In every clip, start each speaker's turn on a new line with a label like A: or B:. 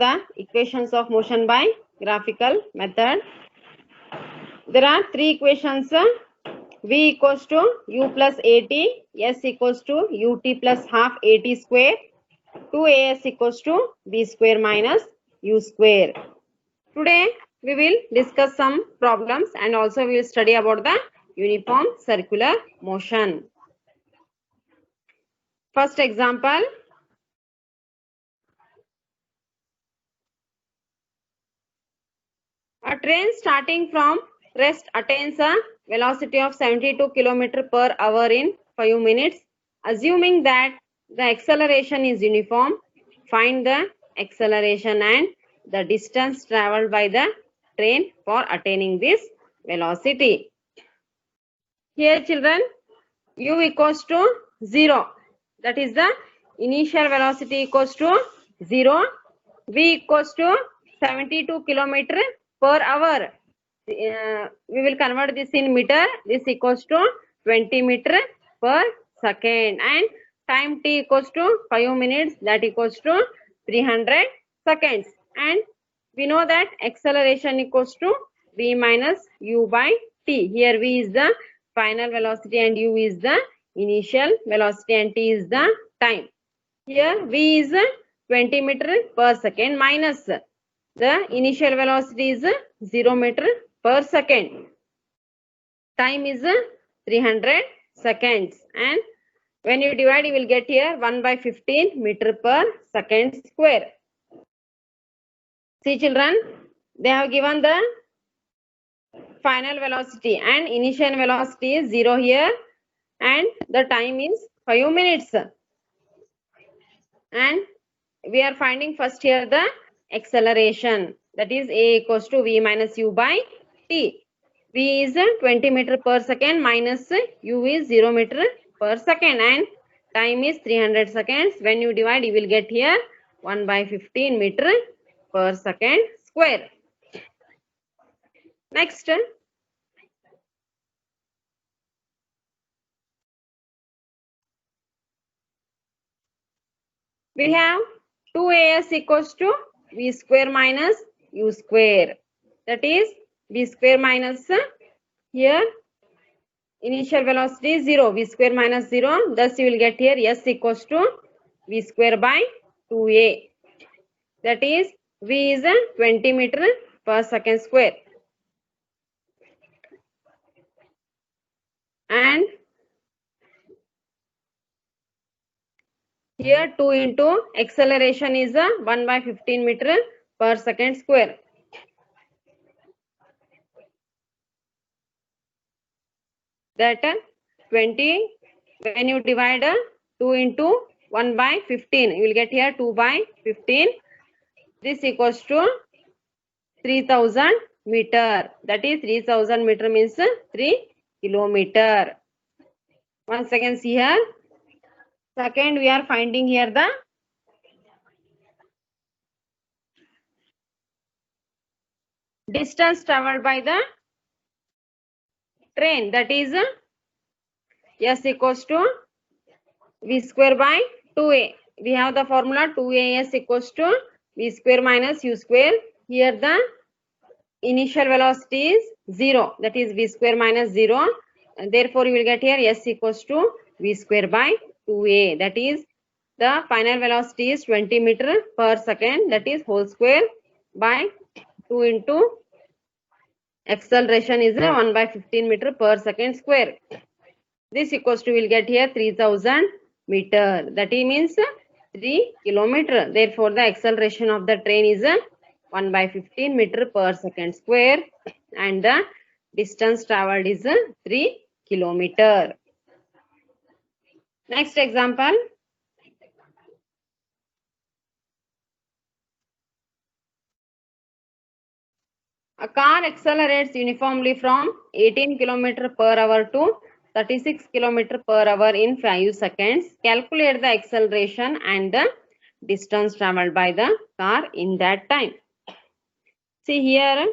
A: the equations of motion by graphical method. There are three equations. V equals to u plus at, s equals to ut plus half at square, 2as equals to b square minus u square. Today we will discuss some problems and also we will study about the uniform circular motion. First example. A train starting from rest attains a velocity of 72 km per hour in 5 minutes. Assuming that the acceleration is uniform, find the acceleration and the distance traveled by the train for attaining this velocity. Here children, u equals to 0. That is the initial velocity equals to 0. V equals to 72 km per hour. We will convert this in meter. This equals to 20 meter per second and time t equals to 5 minutes, that equals to 300 seconds, and we know that acceleration equals to v minus u by t. Here v is the final velocity and u is the initial velocity and t is the time. Here v is 20 meter per second minus the initial velocity is 0 meter per second. Time is 300 seconds, and when you divide you will get here 1 by 15 meter per second square. See children, they have given the final velocity and initial velocity is 0 here and the time is 5 minutes. And we are finding first here the acceleration, that is a equals to v minus u by t. V is 20 meter per second minus u is 0 meter per second and time is 300 seconds. When you divide you will get here 1 by 15 meter per second square. Next, we have 2as equals to v square minus u square. That is v square minus here initial velocity is 0, v square minus 0. Thus you will get here s equals to v square by 2a. That is v is 20 meter per second square. And here 2 into acceleration is 1 by 15 meter per second square. That 20, when you divide 2 into 1 by 15, you will get here 2 by 15. This equals to 3000 meter. That is 3000 meter means 3 kilometer. Once again see here. Second, we are finding here the distance traveled by the train, that is s equals to v square by 2a. We have the formula 2as equals to v square minus u square. Here the initial velocity is 0, that is v square minus 0, and therefore you will get here s equals to v square by 2a. That is the final velocity is 20 meter per second, that is whole square by 2 into acceleration is 1 by 15 meter per second square. This equals to will get here 3000 meter. That means 3 kilometer. Therefore the acceleration of the train is 1 by 15 meter per second square and the distance traveled is 3 kilometer. Next example. A car accelerates uniformly from 18 km per hour to 36 km per hour in 5 seconds. Calculate the acceleration and the distance traveled by the car in that time. See here,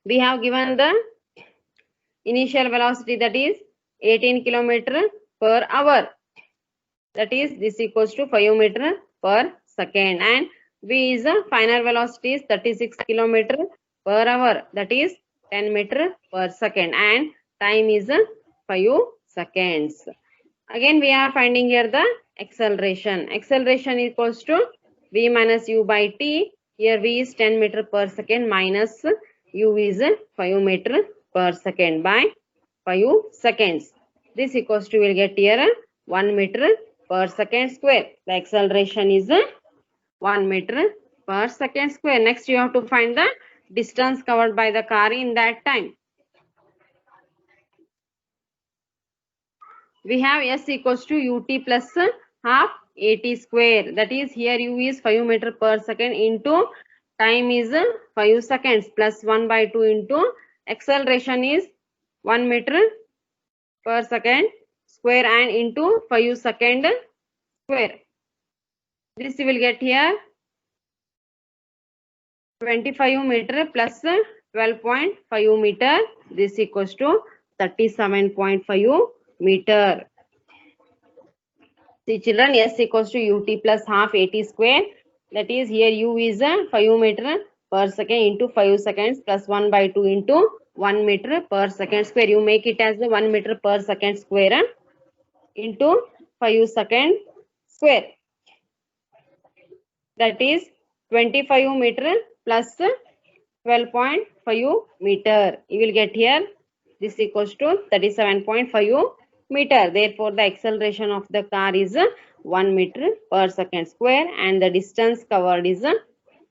A: we have given the initial velocity, that is 18 km per hour. That is this equals to 5 meter per second, and V is the final velocity is 36 km per hour, that is 10 meter per second, and time is 5 seconds. Again, we are finding here the acceleration. Acceleration equals to V minus U by T. Here V is 10 meter per second minus U is 5 meter per second by 5 seconds. This equals to, will get here 1 meter per second square. The acceleration is 1 meter per second square. Next, you have to find the distance covered by the car in that time. We have S equals to ut plus half at square. That is, here u is 5 meter per second into time is 5 seconds plus 1 by 2 into acceleration is 1 meter per second square and into 5 second square. This you will get here 25 meter plus 12.5 meter. This equals to 37.5 meter. See children, S equals to ut plus half at square. That is, here u is 5 meter per second into 5 seconds plus 1 by 2 into 1 meter per second square. You make it as the 1 meter per second square into 5 second square. That is 25 meter plus 12.5 meter. You will get here this equals to 37.5 meter. Therefore, the acceleration of the car is 1 meter per second square and the distance covered is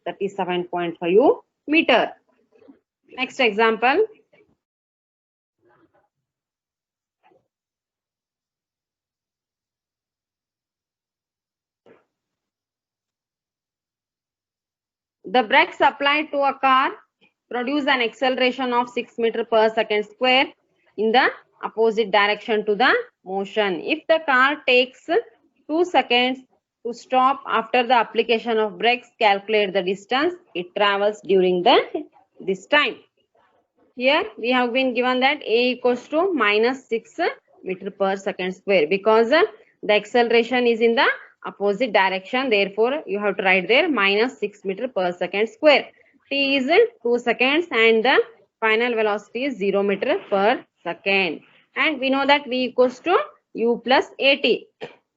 A: 37.5 meter. Next example. The brakes applied to a car produce an acceleration of 6 meter per second square in the opposite direction to the motion. If the car takes 2 seconds to stop after the application of brakes, calculate the distance it travels during this time. Here we have been given that A equals to minus 6 meter per second square because the acceleration is in the opposite direction. Therefore, you have to write there minus 6 meter per second square. T is 2 seconds and the final velocity is 0 meter per second. And we know that V equals to U plus AT.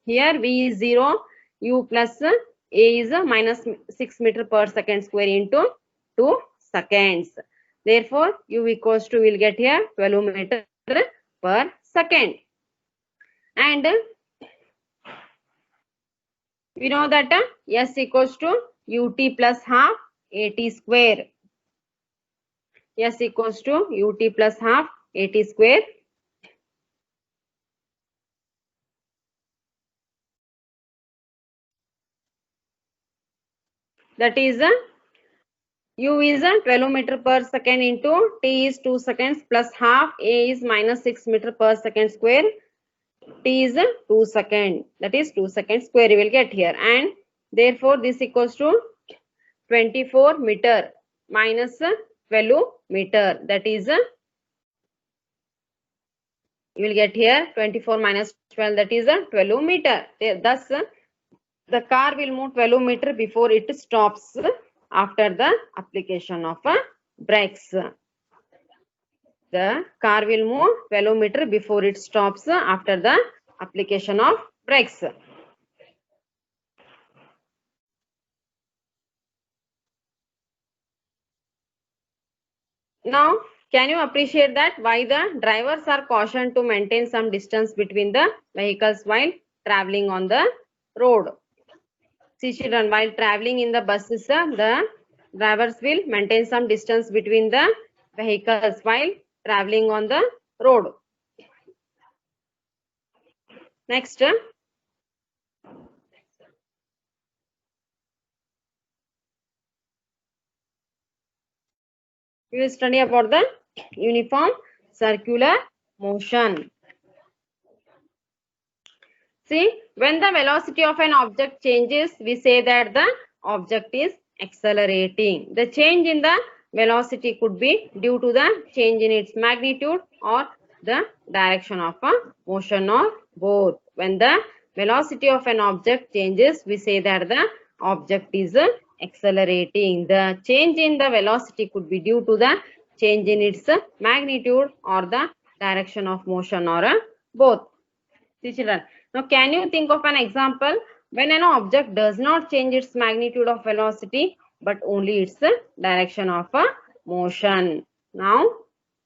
A: Here V is 0, U plus A is minus 6 meter per second square into 2 seconds. Therefore, U equals to, will get here 12 meter per second. And we know that S equals to ut plus half at square. S equals to ut plus half at square. That is U is 12 meter per second into T is 2 seconds plus half A is minus 6 meter per second square. T is 2 second. That is 2 second square you will get here. And therefore, this equals to 24 meter minus 12 meter. That is, you will get here 24 minus 12, that is 12 meter. Thus, the car will move 12 meter before it stops after the application of brakes. The car will move 12 meter before it stops after the application of brakes. Now, can you appreciate that why the drivers are cautioned to maintain some distance between the vehicles while traveling on the road? See children, while traveling in the buses, the drivers will maintain some distance between the vehicles while traveling on the road. Next, we will study about the uniform circular motion. See, when the velocity of an object changes, we say that the object is accelerating. The change in the velocity could be due to the change in its magnitude or the direction of a motion or both. When the velocity of an object changes, we say that the object is accelerating. The change in the velocity could be due to the change in its magnitude or the direction of motion, or both. See children, now can you think of an example when an object does not change its magnitude of velocity but only its direction of motion? Now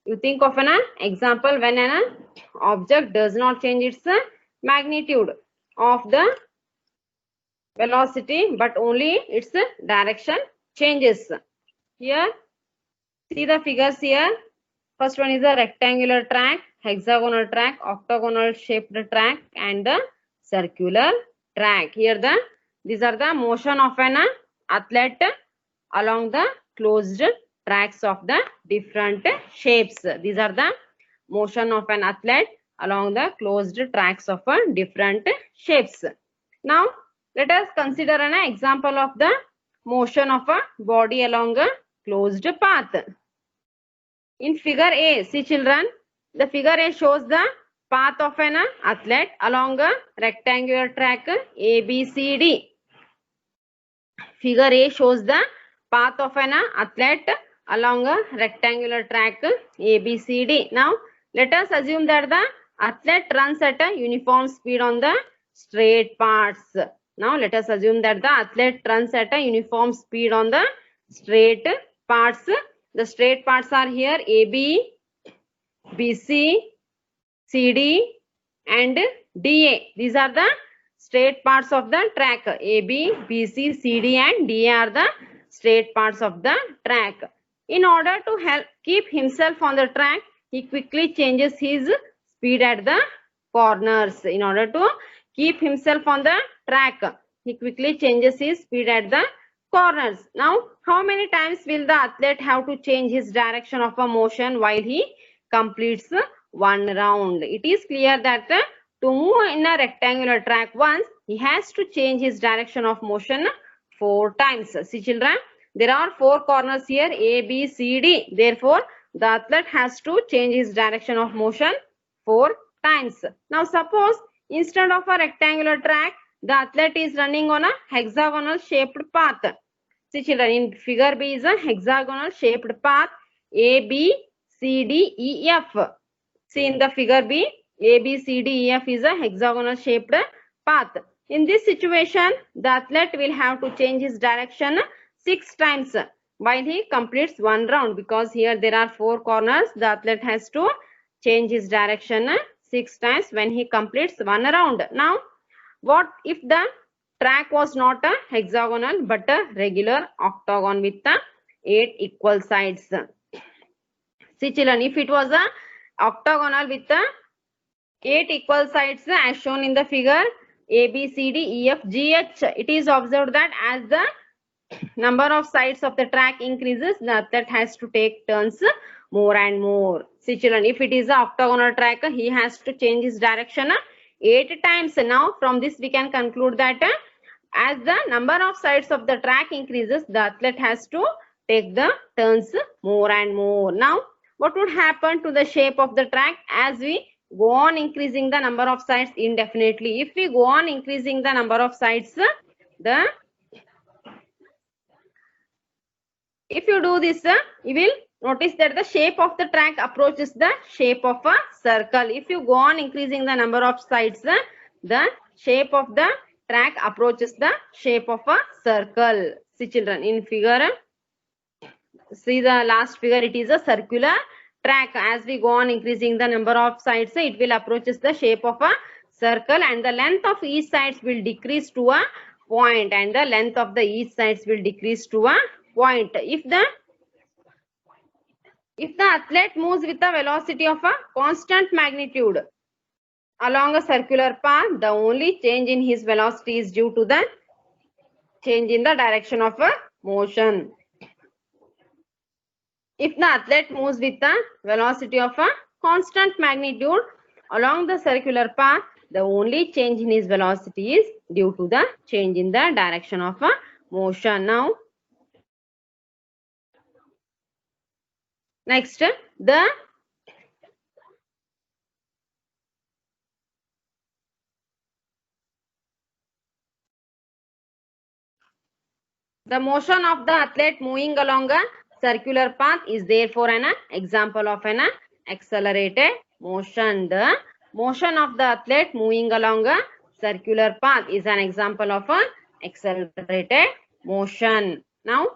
A: you think of an example when an object does not change its magnitude of the velocity but only its direction changes. Here, see the figures here. First one is a rectangular track, hexagonal track, octagonal shaped track, and the circular track. Here these are the motion of an athlete along the closed tracks of the different shapes. These are the motion of an athlete along the closed tracks of different shapes. Now let us consider an example of the motion of a body along a closed path. In figure A, see children, the figure A shows the path of an athlete along a rectangular track ABCD. Figure A shows the path of an athlete along a rectangular track ABCD. Now, let us assume that the athlete runs at a uniform speed on the straight parts. Now, let us assume that the athlete runs at a uniform speed on the straight parts. The straight parts are here AB, BC, CD and DA. These are the straight parts of the track. AB, BC, CD and DA are the straight parts of the track. In order to keep himself on the track, he quickly changes his speed at the corners. In order to keep himself on the track, he quickly changes his speed at the corners. Now, how many times will the athlete have to change his direction of a motion while he completes one round? It is clear that to move in a rectangular track once, he has to change his direction of motion 4 times. See children, there are 4 corners here A, B, C, D. Therefore, the athlete has to change his direction of motion 4 times. Now, suppose instead of a rectangular track, the athlete is running on a hexagonal shaped path. See children, in figure B is a hexagonal shaped path A, B, C, D, E, F. See in the figure B, A, B, C, D, E, F is a hexagonal shaped path. In this situation, the athlete will have to change his direction 6 times while he completes one round, because here there are 4 corners. The athlete has to change his direction 6 times when he completes one round. Now, what if the track was not a hexagonal but a regular octagon with 8 equal sides? See children, if it was a octagonal with 8 equal sides as shown in the figure A, B, C, D, E, F, G, H, it is observed that as the number of sides of the track increases, the athlete has to take turns more and more. See children, if it is an octagonal track, he has to change his direction 8 times. Now, from this we can conclude that as the number of sides of the track increases, the athlete has to take the turns more and more. Now, what would happen to the shape of the track as we go on increasing the number of sides indefinitely? If we go on increasing the number of sides, if you do this, you will notice that the shape of the track approaches the shape of a circle. If you go on increasing the number of sides, the shape of the track approaches the shape of a circle. See children, in figure, see the last figure, it is a circular track. As we go on increasing the number of sides, it will approaches the shape of a circle, and the length of each sides will decrease to a point, and the length of the each sides will decrease to a point. If the athlete moves with a velocity of a constant magnitude along a circular path, the only change in his velocity is due to the change in the direction of a motion. If the athlete moves with a velocity of a constant magnitude along the circular path, the only change in his velocity is due to the change in the direction of a motion. Now, next, The motion of the athlete moving along a circular path is therefore an example of an accelerated motion. The motion of the athlete moving along a circular path is an example of a accelerated motion. Now,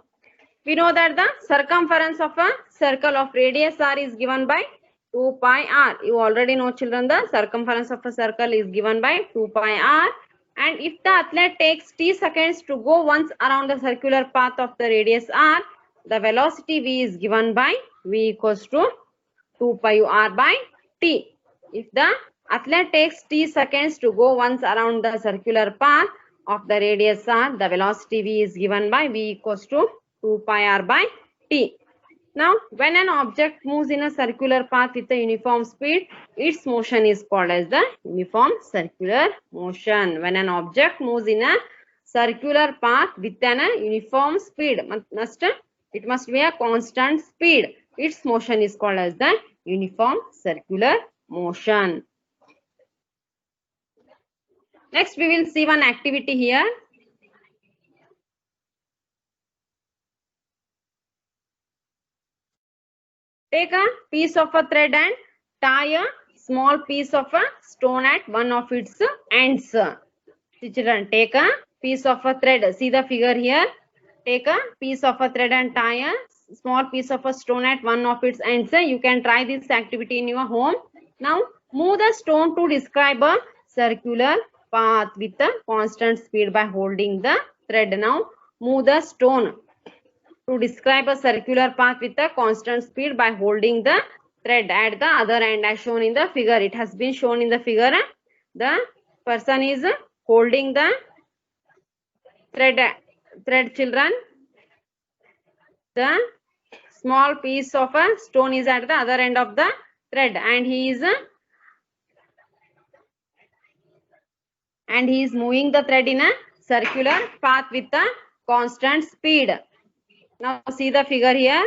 A: we know that the circumference of a circle of radius r is given by 2 pi r. You already know, children, the circumference of a circle is given by 2 pi r. And if the athlete takes t seconds to go once around the circular path of the radius r, the velocity v is given by v equals to 2 pi r by t. If the athlete takes t seconds to go once around the circular path of the radius r, the velocity v is given by v equals to 2 pi r by t. Now, when an object moves in a circular path with a uniform speed, its motion is called as the uniform circular motion. When an object moves in a circular path with an uniform speed, it must be a constant speed. Its motion is called as the uniform circular motion. Next, we will see one activity here. Take a piece of a thread and tie a small piece of a stone at one of its ends. Children, take a piece of a thread. See the figure here. Take a piece of a thread and tie a small piece of a stone at one of its ends. You can try this activity in your home. Now, move the stone to describe a circular path with a constant speed by holding the thread. Now, move the stone to describe a circular path with a constant speed by holding the thread at the other end as shown in the figure. It has been shown in the figure. The person is holding the thread, children. The small piece of a stone is at the other end of the thread, and he is moving the thread in a circular path with a constant speed. Now see the figure here.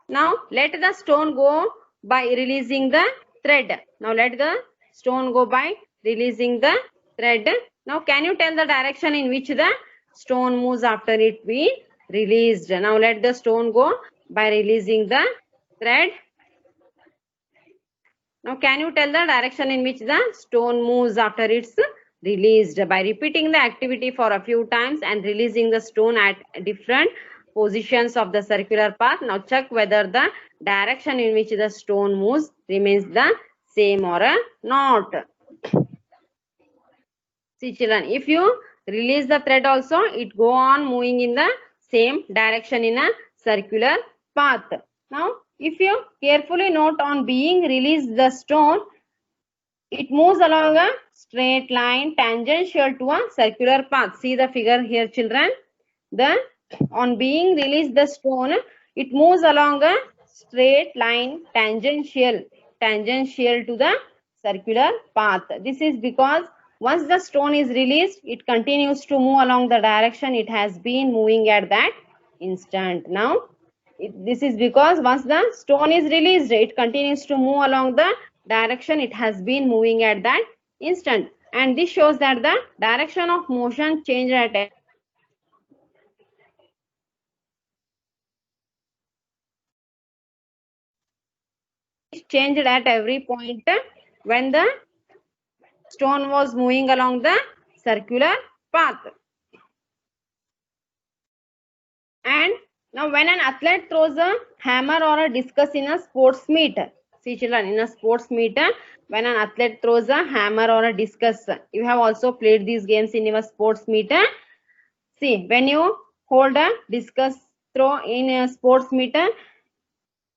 A: Now let the stone go by releasing the thread. Now let the stone go by releasing the thread. Now can you tell the direction in which the stone moves after it be released? Now let the stone go by releasing the thread. Now can you tell the direction in which the stone moves after it's released? By repeating the activity for a few times and releasing the stone at different positions of the circular path. Now check whether the direction in which the stone moves remains the same or not. See children, if you release the thread also, it go on moving in the same direction in a circular path. Now if you carefully note, on being released the stone, it moves along a straight line tangential to a circular path. See the figure here children. On being released the stone, it moves along a straight line tangential to the circular path. This is because once the stone is released, it continues to move along the direction it has been moving at that instant. Now this is because once the stone is released, it continues to move along the direction it has been moving at that instant, and this shows that the direction of motion changed at every point when the stone was moving along the circular path. And now when an athlete throws a hammer or a discus in a sports meet, see children, in a sports meet, when an athlete throws a hammer or a discus, you have also played these games in your sports meet. See, when you hold a discus throw in a sports meet,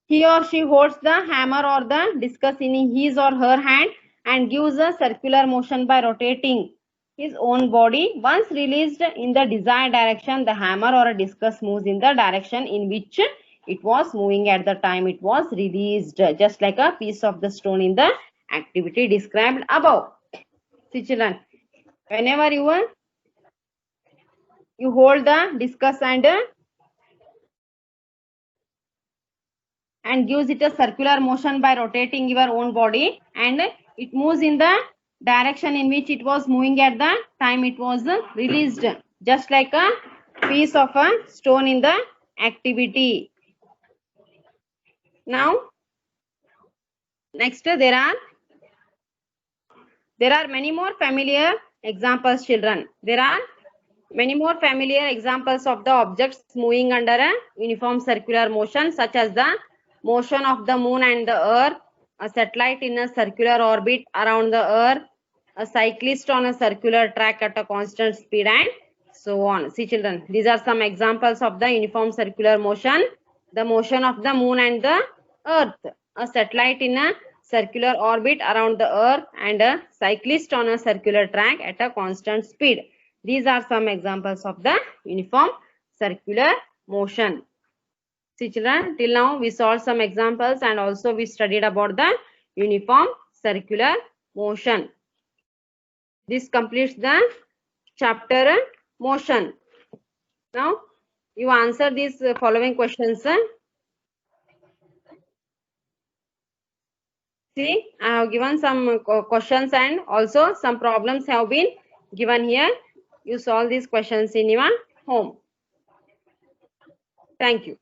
A: he or she holds the hammer or the discus in his or her hand and gives a circular motion by rotating his own body. Once released in the desired direction, the hammer or a discus moves in the direction in which it was moving at the time it was released, just like a piece of the stone in the activity described above. See children, whenever you hold the discus and gives it a circular motion by rotating your own body, and it moves in the direction in which it was moving at the time it was released. just like a piece of a stone in the activity. Now, next there are many more familiar examples, children. There are many more familiar examples of the objects moving under a uniform circular motion, such as the motion of the moon and the earth, a satellite in a circular orbit around the earth, a cyclist on a circular track at a constant speed, and so on. See, children, these are some examples of the uniform circular motion. The motion of the moon and the earth, a satellite in a circular orbit around the earth, and a cyclist on a circular track at a constant speed. These are some examples of the uniform circular motion. See, children, till now we solved some examples and also we studied about the uniform circular motion. This completes the chapter motion. Now, you answer these following questions. See, I have given some questions and also some problems have been given here. You solve these questions in your home. Thank you.